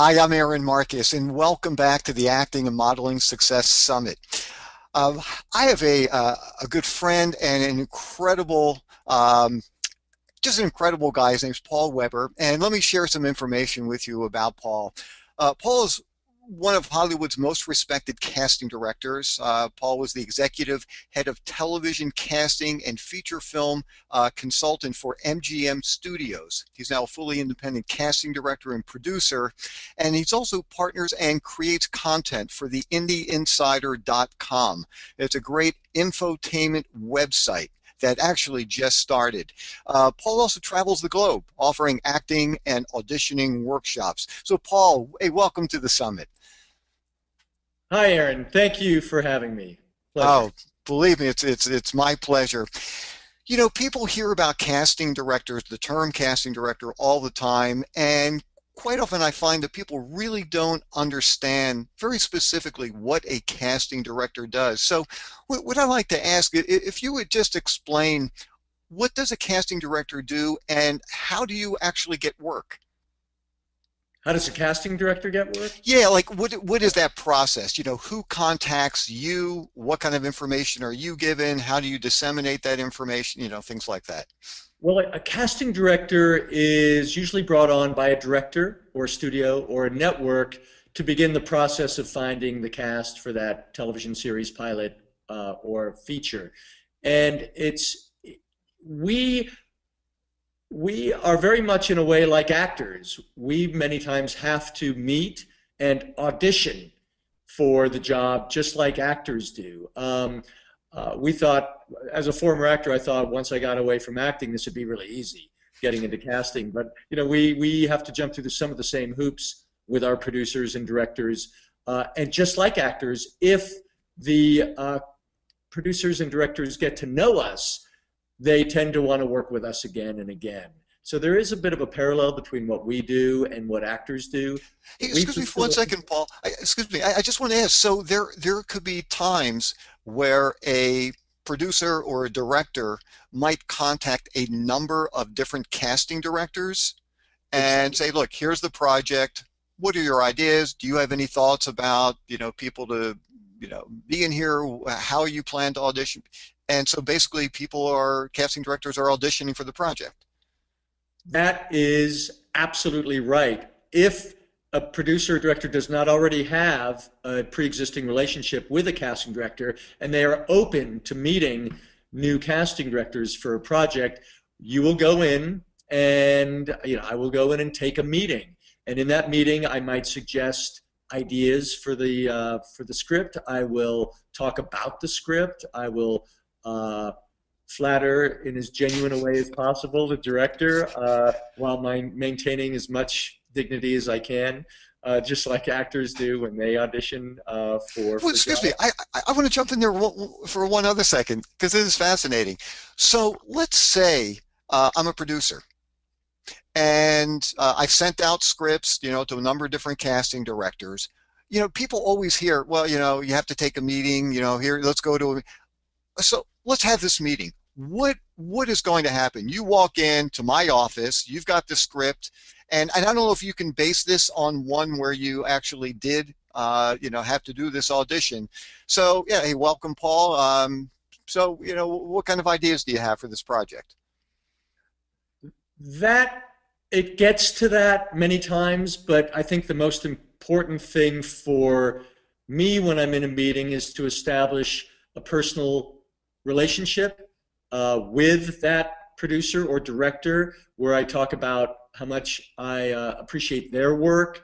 Hi, I'm Aaron Marcus, and welcome back to the Acting and Modeling Success Summit. Um, I have a good friend and an incredible, just an incredible guy. His name's Paul Weber, and let me share some information with you about Paul. Paul is one of Hollywood's most respected casting directors. Paul was the executive head of television casting and feature film consultant for MGM Studios. He's now a fully independent casting director and producer, and he's also partners and creates content for the IndieInsider.com. It's a great infotainment website that actually just started. Paul also travels the globe, offering acting and auditioning workshops. So, Paul, hey, welcome to the summit. Hi, Aaron. Thank you for having me. Pleasure. Oh, believe me, it's my pleasure. You know, people hear about casting directors, the term casting director, all the time, and quite often I find that people really don't understand very specifically what a casting director does. So what I'd like to ask, if you would just explain, what does a casting director do and how do you actually get work? How does a casting director get work? Yeah, like what is that process? You know, who contacts you? What kind of information are you given? How do you disseminate that information? You know, things like that. Well, a casting director is usually brought on by a director or a studio or a network to begin the process of finding the cast for that television series pilot or feature. And we we are very much in a way like actors. We many times have to meet and audition for the job just like actors do. We thought, as a former actor, I thought once I got away from acting, this would be really easy, getting into casting. But you know, we have to jump through some of the same hoops with our producers and directors. And just like actors, if the producers and directors get to know us, they tend to want to work with us again and again. So there is a bit of a parallel between what we do and what actors do. Hey, excuse me for 1 second, Paul. Excuse me. I just want to ask. So there could be times where a producer or a director might contact a number of different casting directors and say, "Look, here's the project. What are your ideas? Do you have any thoughts about, you know, people to, you know, be in here? How you plan to audition?" And so basically casting directors are auditioning for the project. That is absolutely right. If a producer or director does not already have a pre-existing relationship with a casting director and they are open to meeting new casting directors for a project, you will go in and, you know, I will go in and take a meeting. And in that meeting, I might suggest ideas for the script. I will talk about the script. I will flatter in as genuine a way as possible the director while maintaining as much dignity as I can, just like actors do when they audition Well, excuse me, I want to jump in there for 1 other second because this is fascinating. So let's say I'm a producer and I've sent out scripts, you know, to a number of different casting directors. You know, people always hear, well, you know, you have to take a meeting, you know, here, let's go to so let's have this meeting. What is going to happen? You walk into my office, you've got the script, and I don't know if you can base this on one where you actually did, you know, have to do this audition. So yeah, hey, welcome, Paul. So you know, what kind of ideas do you have for this project? That it gets to that many times, but I think the most important thing for me when I'm in a meeting is to establish a personal relationship with that producer or director, where I talk about how much I appreciate their work,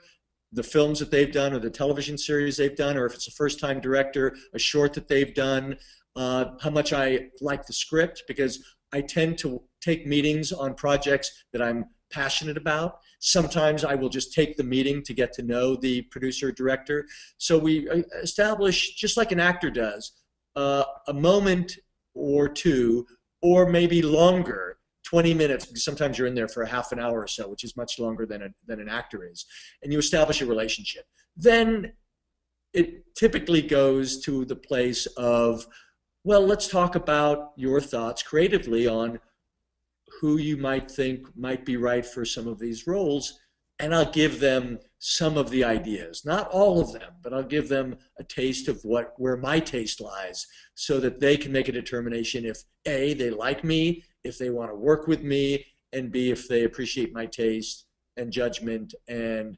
the films that they've done or the television series they've done, or if it's a first-time director, a short that they've done, how much I like the script, because I tend to take meetings on projects that I'm passionate about. Sometimes I will just take the meeting to get to know the producer or director. So we establish, just like an actor does, a moment or two, or maybe longer, 20 minutes, because sometimes you're in there for a half an hour or so, which is much longer than an actor is, and you establish a relationship. Then it typically goes to the place of, well, let's talk about your thoughts creatively on who you might think might be right for some of these roles, and I'll give them some of the ideas, not all of them, but I'll give them a taste of where my taste lies, so that they can make a determination if A, they like me, if they want to work with me, and B, if they appreciate my taste and judgment and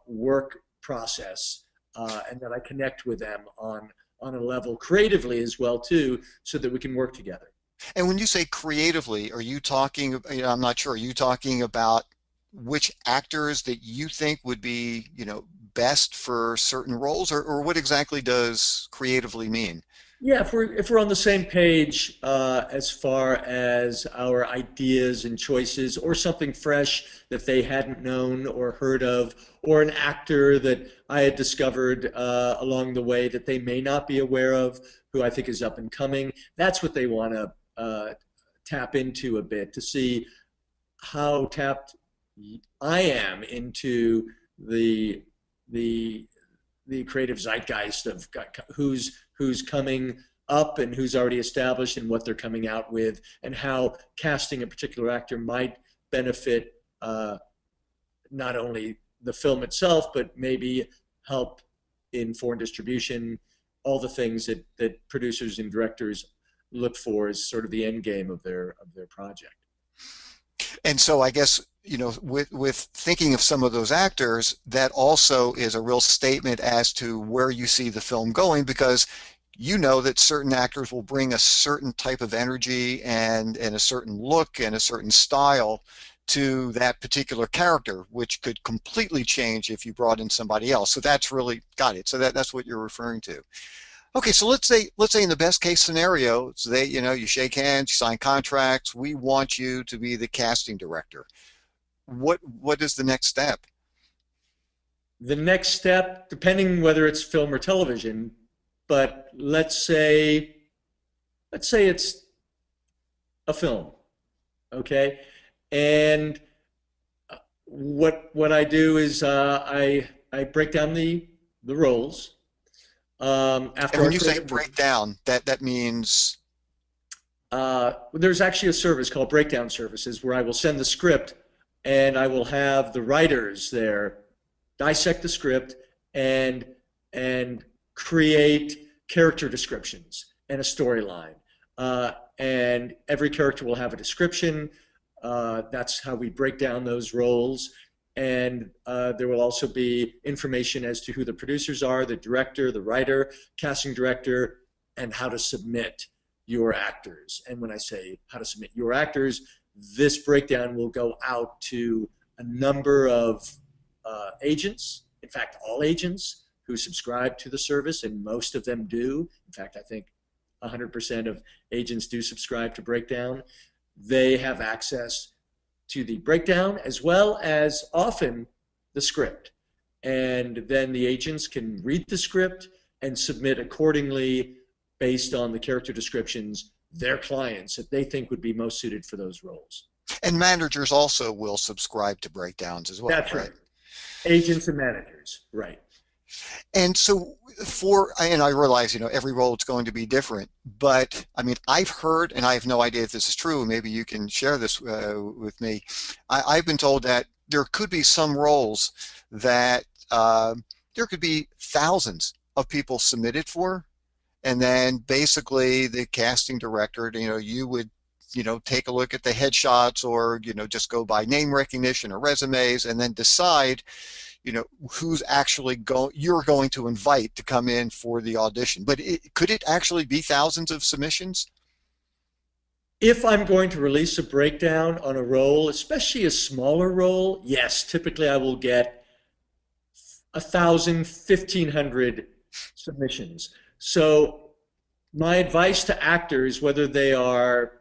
work process, and that I connect with them on a level creatively as well too, so that we can work together. And when you say creatively, are you talking, I'm not sure, are you talking about which actors that you think would be, best for certain roles, or what exactly does creatively mean? Yeah, if we're on the same page as far as our ideas and choices, or something fresh that they hadn't known or heard of, or an actor that I had discovered along the way that they may not be aware of, who I think is up and coming, that's what they want to tap into a bit, to see how tapped I am into the the the creative zeitgeist of who's coming up and who's already established and what they're coming out with, and how casting a particular actor might benefit not only the film itself, but maybe help in foreign distribution, all the things that producers and directors look for as sort of the end game of their project. And so I guess, with thinking of some of those actors, that also is a real statement as to where you see the film going, because you know that certain actors will bring a certain type of energy and a certain look and a certain style to that particular character, which could completely change if you brought in somebody else. So that's really got it. So that's what you're referring to. Okay, so let's say in the best case scenario, it's you shake hands, you sign contracts, we want you to be the casting director. What is the next step? The next step, depending whether it's film or television, but let's say it's a film, okay? And what I do is I break down the roles And after when our you say creative meeting. breakdown, that means, There's actually a service called Breakdown Services where I will send the script, and I will have the writers there dissect the script and and create character descriptions and a storyline. And every character will have a description. That's how we break down those roles. And there will also be information as to who the producers are, the director, the writer, casting director, and how to submit your actors. And when I say how to submit your actors, this breakdown will go out to a number of agents, in fact, all agents who subscribe to the service, and most of them do. In fact, I think 100% of agents do subscribe to Breakdown. They have access to the breakdown as well as often the script. And then the agents can read the script and submit accordingly based on the character descriptions their clients that they think would be most suited for those roles. and managers also will subscribe to breakdowns as well, That's right? right. Agents and managers, right. And so and I realize, every role is going to be different, but I mean, I've heard, and I have no idea if this is true, maybe you can share this with me. I've been told that there could be some roles that there could be thousands of people submitted for, and then basically the casting director, you would, take a look at the headshots, or, just go by name recognition or resumes, and then decide who's actually you're going to invite to come in for the audition. But could it actually be thousands of submissions? If I'm going to release a breakdown on a role, especially a smaller role, yes, typically I will get 1,000, 1,500 submissions. So my advice to actors, whether they are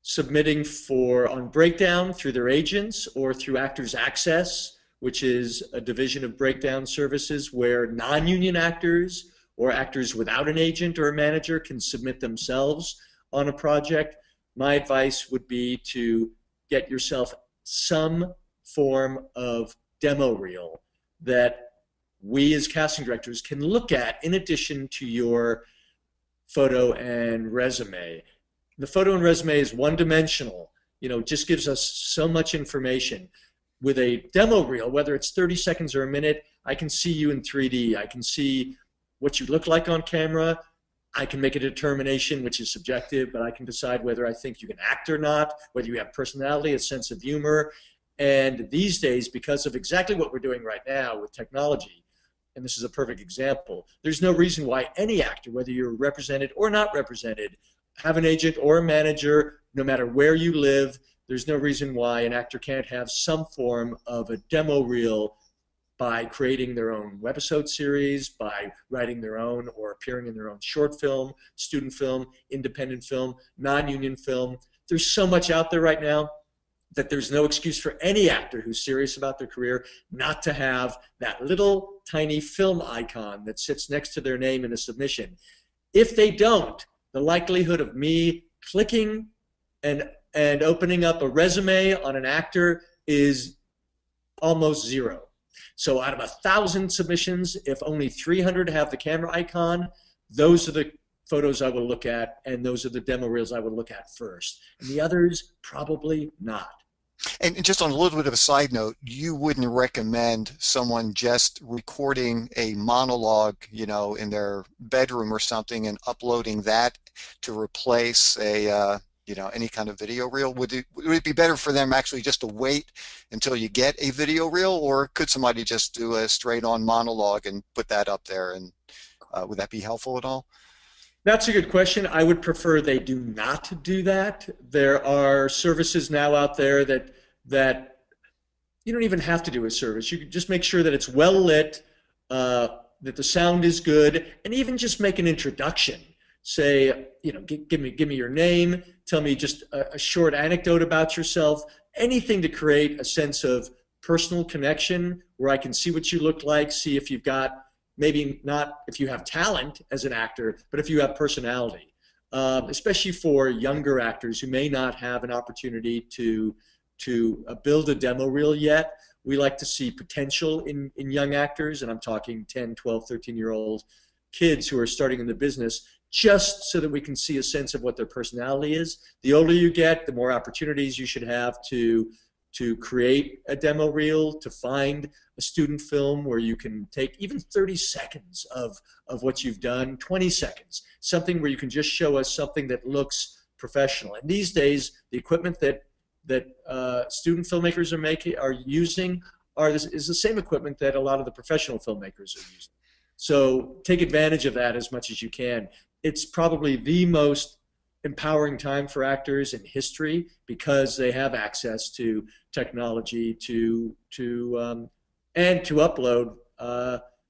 submitting on Breakdown through their agents or through Actors Access, which is a division of Breakdown Services where non-union actors or actors without an agent or a manager can submit themselves on a project, my advice would be to get yourself some form of demo reel that we as casting directors can look at in addition to your photo and resume. The photo and resume is one-dimensional, just gives us so much information. with a demo reel, whether it's 30 seconds or a minute, I can see you in 3D. I can see what you look like on camera. I can make a determination, which is subjective, but I can decide whether I think you can act or not, whether you have personality, a sense of humor. And these days, because of exactly what we're doing right now with technology, and this is a perfect example, there's no reason why any actor, whether you're represented or not represented, have an agent or a manager, no matter where you live, there's no reason why an actor can't have some form of a demo reel by creating their own webisode series, by writing their own or appearing in their own short film, student film, independent film, non-union film. There's so much out there right now that there's no excuse for any actor who's serious about their career not to have that little tiny film icon that sits next to their name in a submission. If they don't, the likelihood of me clicking and opening up a resume on an actor is almost zero. So out of 1,000 submissions, if only 300 have the camera icon, those are the photos I will look at, and those are the demo reels I would look at first. And the others, probably not. And just on a little bit of a side note, you wouldn't recommend someone just recording a monologue, in their bedroom or something and uploading that to replace any kind of video reel? Would it be better for them actually just to wait until you get a video reel, or could somebody just do a straight-on monologue and put that up there? And would that be helpful at all? That's a good question. I would prefer they do not do that. There are services now out there that you don't even have to do a service. You can just make sure that it's well lit, that the sound is good, and even just make an introduction. Say, give me your name, tell me just a short anecdote about yourself, anything to create a sense of personal connection where I can see what you look like, see if you've got, maybe not if you have talent as an actor, but if you have personality, especially for younger actors who may not have an opportunity to build a demo reel yet. We like to see potential in young actors, and I'm talking 10, 12, 13-year-old kids who are starting in the business, just so that we can see a sense of what their personality is. The older you get, the more opportunities you should have to create a demo reel, to find a student film where you can take even 30 seconds of what you've done, 20 seconds, something where you can just show us something that looks professional. And these days, the equipment that student filmmakers are using is the same equipment that a lot of the professional filmmakers are using. So take advantage of that as much as you can. It's probably the most empowering time for actors in history because they have access to technology and to upload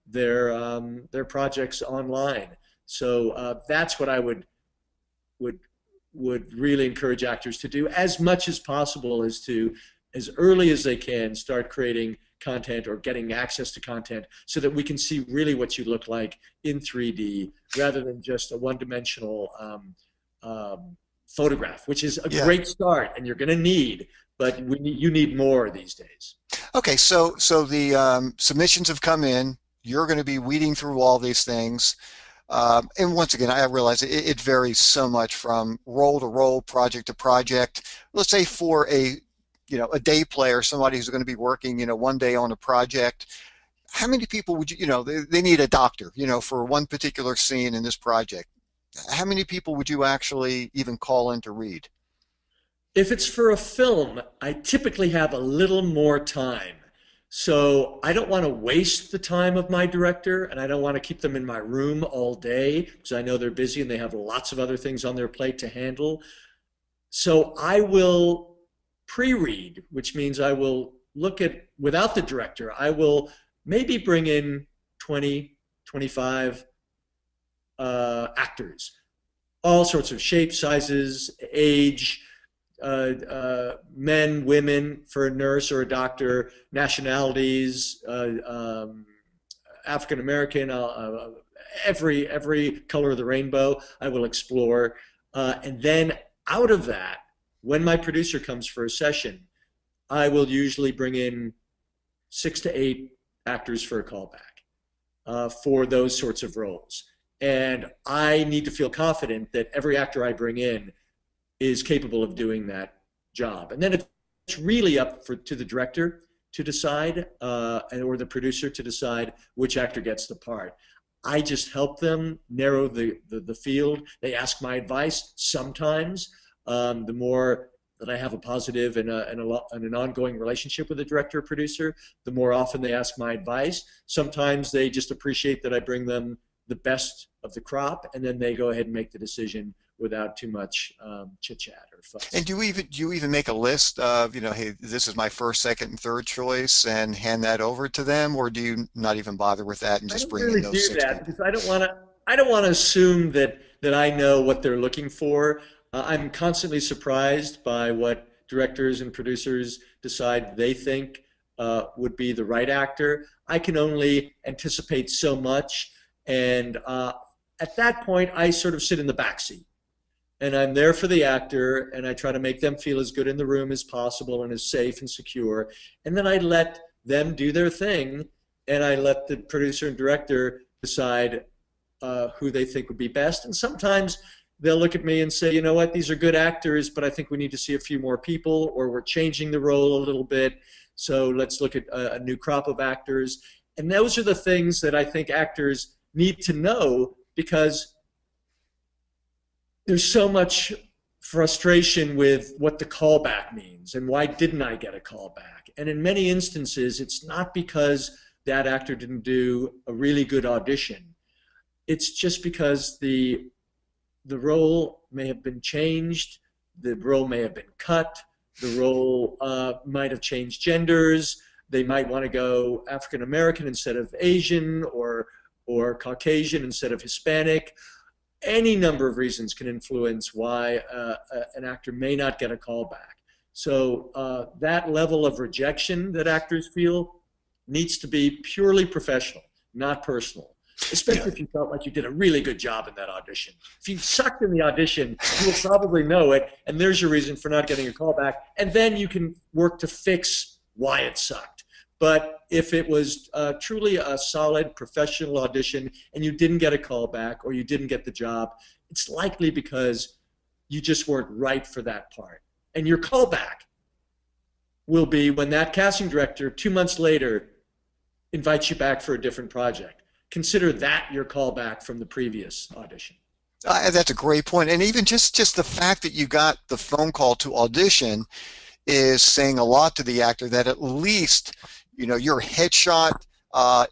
their projects online. So that's what I would really encourage actors to do as much as possible, is to, as early as they can, start creating content or getting access to content so that we can see really what you look like in 3D rather than just a one-dimensional photograph, which is a great start and you're going to need, but you need more these days. Okay, so the submissions have come in. You're going to be weeding through all these things. And once again, I realize it varies so much from role to role, project to project. Let's say for a day player, somebody who's going to be working, one day on a project, how many people would they need a doctor, for one particular scene in this project. How many people would you actually even call in to read? If it's for a film, I typically have a little more time. So I don't want to waste the time of my director, and I don't want to keep them in my room all day because I know they're busy and they have lots of other things on their plate to handle. So I will pre-read, which means I will look at, without the director, I will maybe bring in 20, 25 actors, all sorts of shapes, sizes, age, men, women, for a nurse or a doctor, nationalities, African American, every color of the rainbow I will explore. And then out of that, when my producer comes for a session, I will usually bring in 6 to 8 actors for a callback for those sorts of roles. And I need to feel confident that every actor I bring in is capable of doing that job. And then it's really up to the director to decide, or the producer to decide which actor gets the part. I just help them narrow the field. They ask my advice sometimes. The more that I have a positive and an ongoing relationship with the director or producer, the more often they ask my advice. Sometimes they just appreciate that I bring them the best of the crop, and then they go ahead and make the decision without too much chit chat or And fuss. do you even make a list of, hey, this is my first, second, and third choice, and hand that over to them, or do you not even bother with that and I just don't bring in really those do six that people? because I don't want to assume that I know what they're looking for. I'm constantly surprised by what directors and producers decide they think would be the right actor. I can only anticipate so much, and at that point, I sort of sit in the back seat, and I'm there for the actor, and I try to make them feel as good in the room as possible and as safe and secure. And then I let them do their thing, and I let the producer and director decide who they think would be best. And sometimes they'll look at me and say, you know what, these are good actors, but I think we need to see a few more people, or we're changing the role a little bit. So let's look at a new crop of actors. And those are the things that I think actors need to know, because there's so much frustration with what the callback means and why didn't I get a callback. And in many instances, it's not because that actor didn't do a really good audition. It's just because the role may have been changed, the role may have been cut, the role might have changed genders. They might want to go African American instead of Asian, or Caucasian instead of Hispanic. Any number of reasons can influence why an actor may not get a call back. So that level of rejection that actors feel needs to be purely professional, not personal. Yeah, Especially if you felt like you did a really good job in that audition. If you sucked in the audition, you will probably know it, and there's your reason for not getting a call back. And then you can work to fix why it sucked. But if it was truly a solid professional audition and you didn't get a call back, or you didn't get the job, it's likely because you just weren't right for that part. And your callback will be when that casting director 2 months later invites you back for a different project. Consider that your callback from the previous audition. that's a great point. And even just the fact that you got the phone call to audition is saying a lot to the actor, that at least your headshot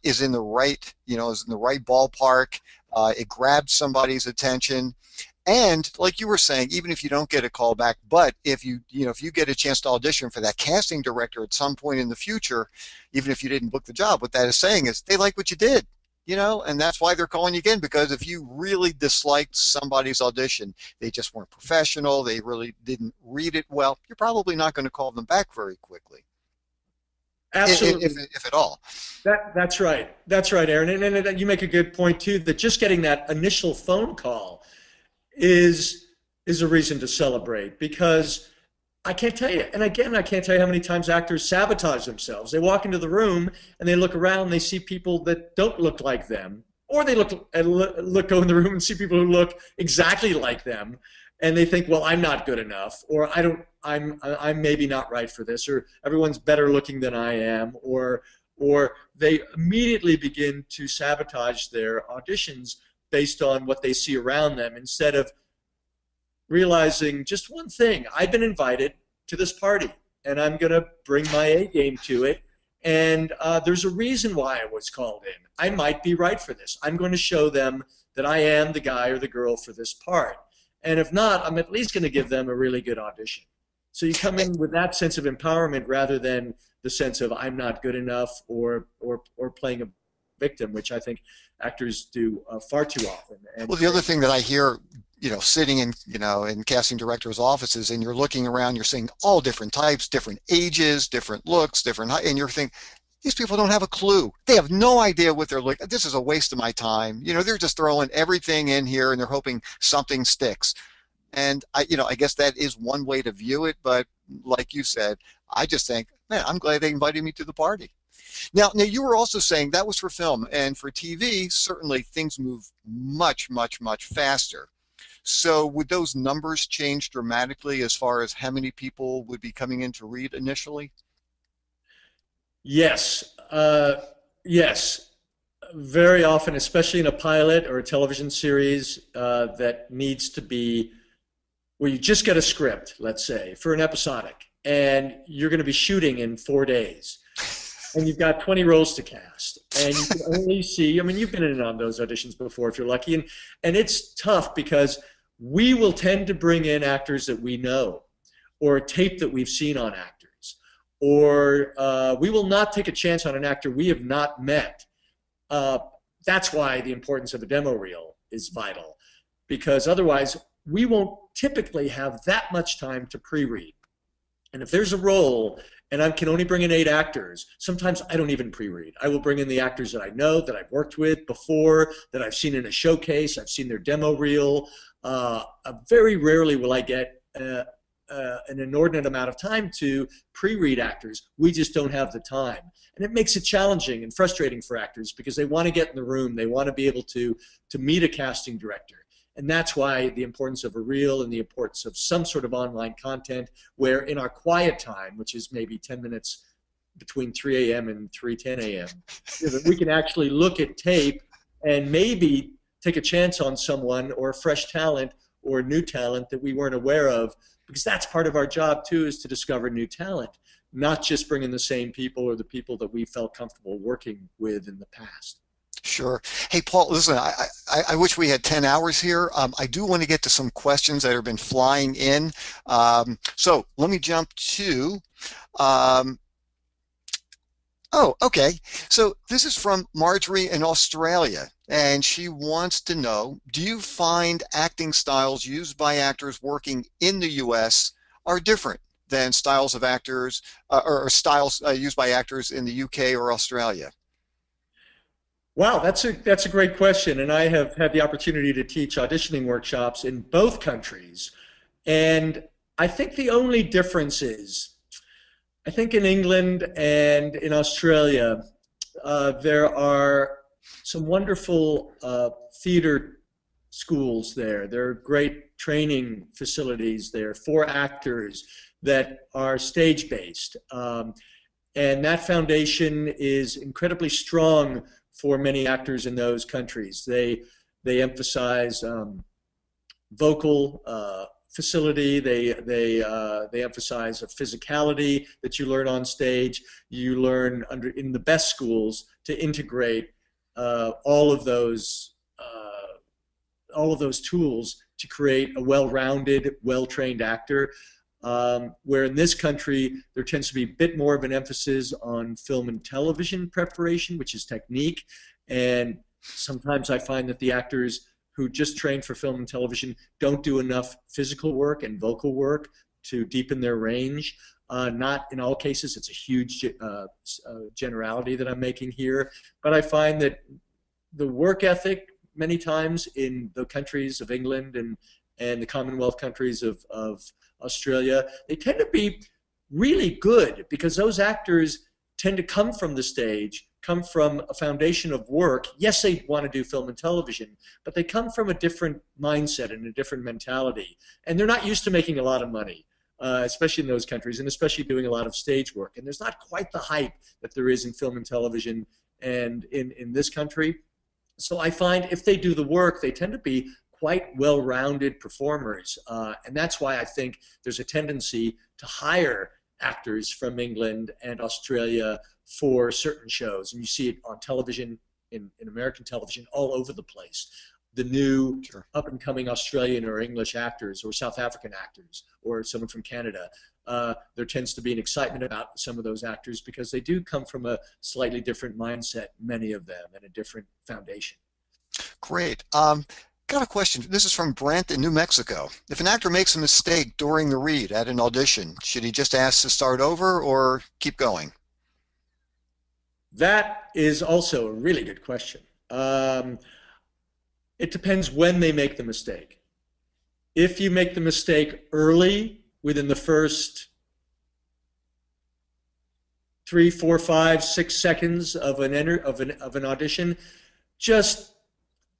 is in the right is in the right ballpark. It grabs somebody's attention. And like you were saying, even if you don't get a call back, but if you get a chance to audition for that casting director at some point in the future, even if you didn't book the job, what that is saying is they like what you did. And that's why they're calling you again, because if you really disliked somebody's audition, they just weren't professional, they really didn't read it well, you're probably not going to call them back very quickly, if, Absolutely. if at all. That's right. That's right, Aaron. And you make a good point too, that just getting that initial phone call is is a reason to celebrate, because I can't tell you, and again, I can't tell you how many times actors sabotage themselves. They walk into the room and they look around, and they see people that don't look like them, or they go in the room and see people who look exactly like them, and they think, well, I'm not good enough, or I'm maybe not right for this, or everyone's better looking than I am, or they immediately begin to sabotage their auditions based on what they see around them, instead of realizing just one thing: I've been invited to this party, and I'm going to bring my A game to it. And there's a reason why I was called in. I might be right for this. I'm going to show them that I am the guy or the girl for this part. And if not, I'm at least going to give them a really good audition. So you come in with that sense of empowerment, rather than the sense of I'm not good enough, or playing a victim, which I think actors do far too often. Well, the other thing that I hear, sitting in casting directors' offices, and you're looking around, you're seeing all different types, different ages, different looks, different height, and you're thinking, these people don't have a clue. They have no idea what they're looking. This is a waste of my time. They're just throwing everything in here, and they're hoping something sticks. And I guess that is one way to view it. But like you said, I just think, man, I'm glad they invited me to the party. Now, you were also saying that was for film, and for TV, certainly things move much, much, much faster. So would those numbers change dramatically as far as how many people would be coming in to read initially? Yes, yes, very often, especially in a pilot or a television series that needs to be where you just get a script, let's say, for an episodic, and you're going to be shooting in 4 days, and you've got 20 roles to cast, and you can only see, I mean, you've been in on those auditions before if you're lucky, and it's tough because we will tend to bring in actors that we know or a tape that we've seen on actors, or we will not take a chance on an actor we have not met. uh, that's why the importance of a demo reel is vital, because otherwise we won't typically have that much time to pre-read. And if there's a role and I can only bring in 8 actors, sometimes I don't even pre-read. I will bring in the actors that I know, that I've worked with before, that I've seen in a showcase, I've seen their demo reel. Very rarely will I get an inordinate amount of time to pre-read actors. We just don't have the time. And it makes it challenging and frustrating for actors because they want to get in the room. They want to be able to meet a casting director. And that's why the importance of a reel and the importance of some sort of online content where in our quiet time, which is maybe 10 minutes between 3 a.m. and 3:10 a.m., we can actually look at tape and maybe take a chance on someone or a fresh talent or new talent that we weren't aware of, because that's part of our job too, is to discover new talent, not just bring in the same people or the people that we felt comfortable working with in the past. Sure. Hey, Paul, listen, I wish we had 10 hours here. I do want to get to some questions that have been flying in. So let me jump to, um, oh, okay. So this is from Marjorie in Australia, and she wants to know, do you find acting styles used by actors working in the US are different than styles of actors or styles used by actors in the UK or Australia? Wow, that's a great question, and I have had the opportunity to teach auditioning workshops in both countries, and I think the only difference is, I think in England and in Australia, there are some wonderful theater schools there. There are great training facilities there for actors that are stage based. And that foundation is incredibly strong for many actors in those countries. They emphasize vocal facility. They emphasize a physicality that you learn on stage. You learn in the best schools to integrate all of those tools to create a well-rounded, well-trained actor. Where in this country there tends to be a bit more of an emphasis on film and television preparation, which is technique, and sometimes I find that the actors who just train for film and television don't do enough physical work and vocal work to deepen their range. Not in all cases, it's a huge generality that I'm making here, but I find that the work ethic many times in the countries of England and the Commonwealth countries of Australia, they tend to be really good because those actors tend to come from the stage, come from a foundation of work. Yes, they want to do film and television, but they come from a different mindset and a different mentality. And they're not used to making a lot of money, especially in those countries, and especially doing a lot of stage work. And there's not quite the hype that there is in film and television and in this country. So I find if they do the work, they tend to be quite well-rounded performers. And that's why I think there's a tendency to hire actors from England and Australia for certain shows. And you see it on television, in American television, all over the place. The new Sure. up-and-coming Australian or English actors or South African actors or someone from Canada. There tends to be an excitement about some of those actors because they do come from a slightly different mindset, many of them, and a different foundation. Great. Got a question. This is from Brent in New Mexico. If an actor makes a mistake during the read at an audition, should he just ask to start over or keep going? That is also a really good question. It depends when they make the mistake. If you make the mistake early, within the first 3, 4, 5, 6 seconds of an audition, just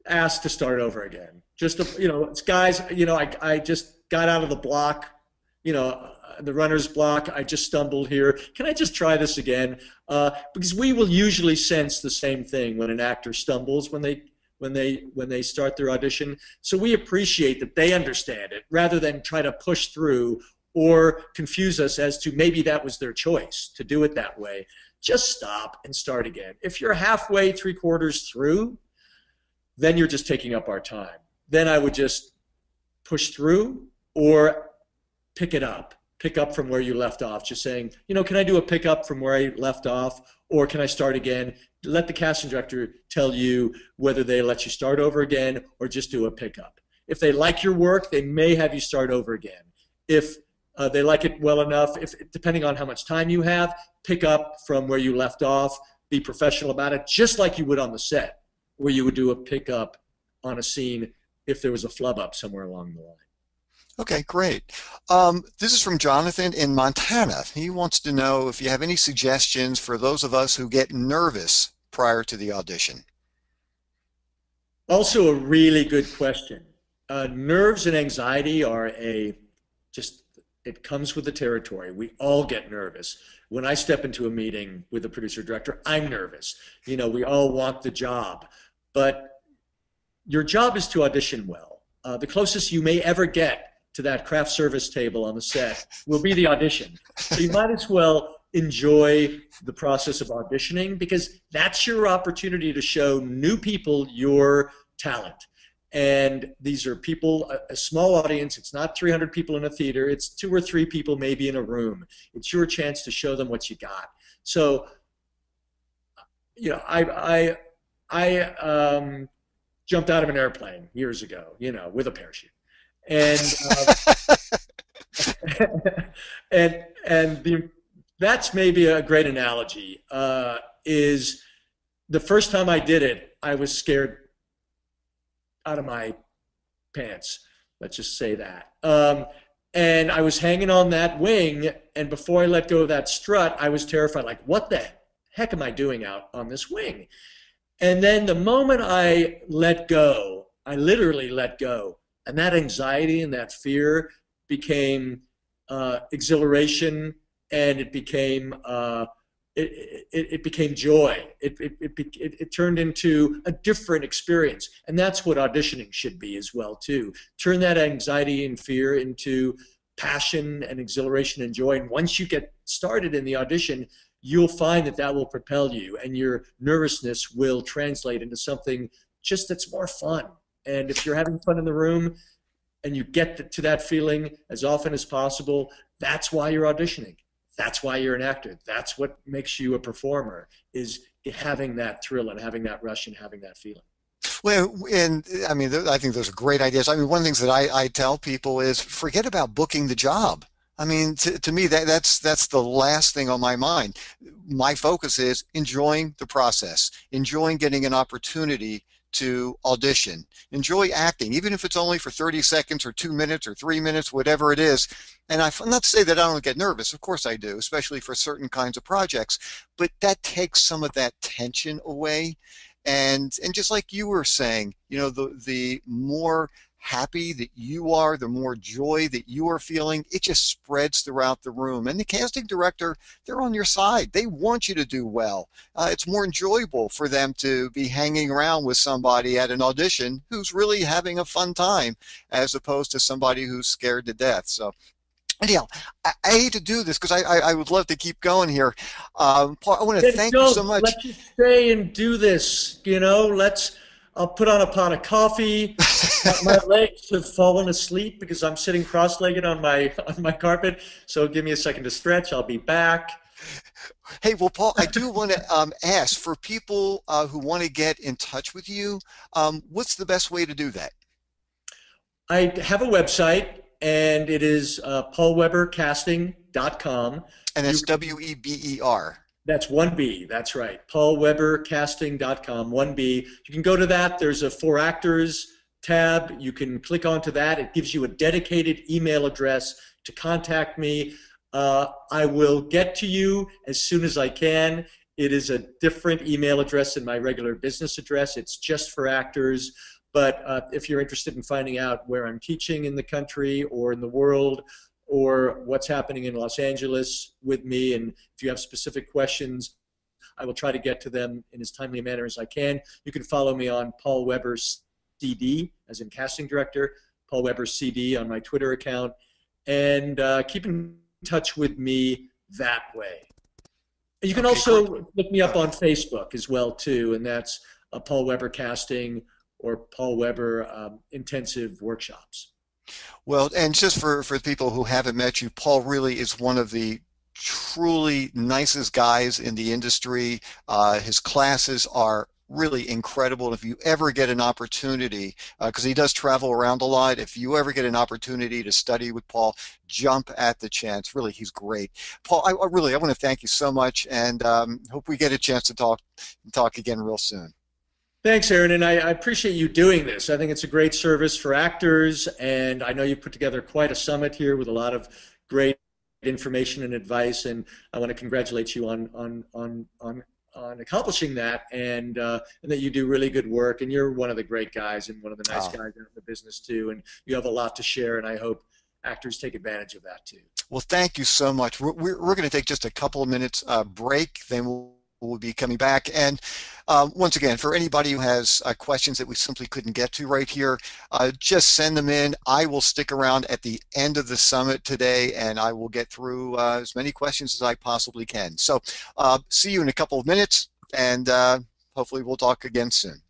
ask to start over again. Just it's guys. I just got out of the block. the runner's block, I just stumbled here. Can I just try this again? Because we will usually sense the same thing when an actor stumbles when they start their audition. So we appreciate that they understand it rather than try to push through or confuse us as to maybe that was their choice to do it that way. Just stop and start again. If you're halfway, three-quarters through, then you're just taking up our time. Then I would just push through or pick up from where you left off, just saying, can I do a pick up from where I left off, or can I start again? Let the casting director tell you whether they let you start over again or just do a pickup. If they like your work, they may have you start over again. If they like it well enough, depending on how much time you have, pick up from where you left off, be professional about it, just like you would on the set, where you would do a pickup on a scene if there was a flub up somewhere along the line. Okay, great. This is from Jonathan in Montana. He wants to know if you have any suggestions for those of us who get nervous prior to the audition. Also, a really good question. Nerves and anxiety are it comes with the territory. We all get nervous. When I step into a meeting with a producer director, I'm nervous. We all want the job, but your job is to audition well. The closest you may ever get to that craft service table on the set will be the audition. So you might as well enjoy the process of auditioning, because that's your opportunity to show new people your talent. And these are people, a small audience. It's not 300 people in a theater. It's 2 or 3 people maybe in a room. It's your chance to show them what you got. So, I jumped out of an airplane years ago, with a parachute. And that's maybe a great analogy. Is the first time I did it, I was scared out of my pants. Let's just say that. And I was hanging on that wing, and before I let go of that strut, I was terrified. Like, what the heck am I doing out on this wing? And then the moment I let go, I literally let go. And that anxiety and that fear became exhilaration, and it became it became joy. It turned into a different experience, and that's what auditioning should be as well too. Turn that anxiety and fear into passion and exhilaration and joy. And once you get started in the audition, you'll find that will propel you, and your nervousness will translate into something just that's more fun. And if you're having fun in the room and you get to that feeling as often as possible, that's why you're auditioning. That's why you're an actor. That's what makes you a performer, is having that thrill and having that rush and having that feeling. Well, and I mean, I think those are great ideas. I mean, one of the things that I tell people is forget about booking the job. I mean, to me, that's the last thing on my mind. My focus is enjoying the process, enjoying getting an opportunity to audition, enjoy acting, even if it's only for 30 seconds or 2 minutes or 3 minutes, whatever it is. And I'm not to say that I don't get nervous. Of course I do, especially for certain kinds of projects. But that takes some of that tension away. And just like you were saying, the more happy that you are, the more joy that you are feeling, it just spreads throughout the room. And the casting director, they're on your side. They want you to do well. It's more enjoyable for them to be hanging around with somebody at an audition who's really having a fun time, as opposed to somebody who's scared to death. So anyhow, I hate to do this because I would love to keep going here. Paul, I want to thank you so much. Let's just stay and do this. I'll put on a pot of coffee. My legs have fallen asleep because I'm sitting cross-legged on my carpet. So give me a second to stretch. I'll be back. Hey, well, Paul, I do want to ask for people who want to get in touch with you. What's the best way to do that? I have a website, and it is paulwebercasting.com. And that's W-E-B-E-R. That's 1B, that's right. paulwebercasting.com, 1B. You can go to that. There's a For Actors tab. You can click onto that. It gives you a dedicated email address to contact me. I will get to you as soon as I can. It is a different email address than my regular business address. It's just for actors. But if you're interested in finding out where I'm teaching in the country or in the world, or what's happening in Los Angeles with me. And if you have specific questions, I will try to get to them in as timely a manner as I can. You can follow me on Paul Weber CD, as in casting director, Paul Weber CD on my Twitter account, and keep in touch with me that way. You can Okay, great. also look me up Uh, on Facebook as well too, and that's Paul Weber Casting or Paul Weber Intensive Workshops. Well, and just for people who haven't met you, Paul really is one of the truly nicest guys in the industry. His classes are really incredible. If you ever get an opportunity, because he does travel around a lot, if you ever get an opportunity to study with Paul, jump at the chance. Really, he's great. Paul, I want to thank you so much, and hope we get a chance to talk again real soon. Thanks, Aaron, and I appreciate you doing this. I think it's a great service for actors, and I know you put together quite a summit here with a lot of great information and advice. And I want to congratulate you on accomplishing that, and that you do really good work. And you're one of the great guys and one of the nice Uh, guys in the business too. And you have a lot to share, and I hope actors take advantage of that too. well, thank you so much. We're going to take just a couple of minutes break, then we'll be coming back. And once again, for anybody who has questions that we simply couldn't get to right here, just send them in. I will stick around at the end of the summit today, and I will get through as many questions as I possibly can. So see you in a couple of minutes, and hopefully we'll talk again soon.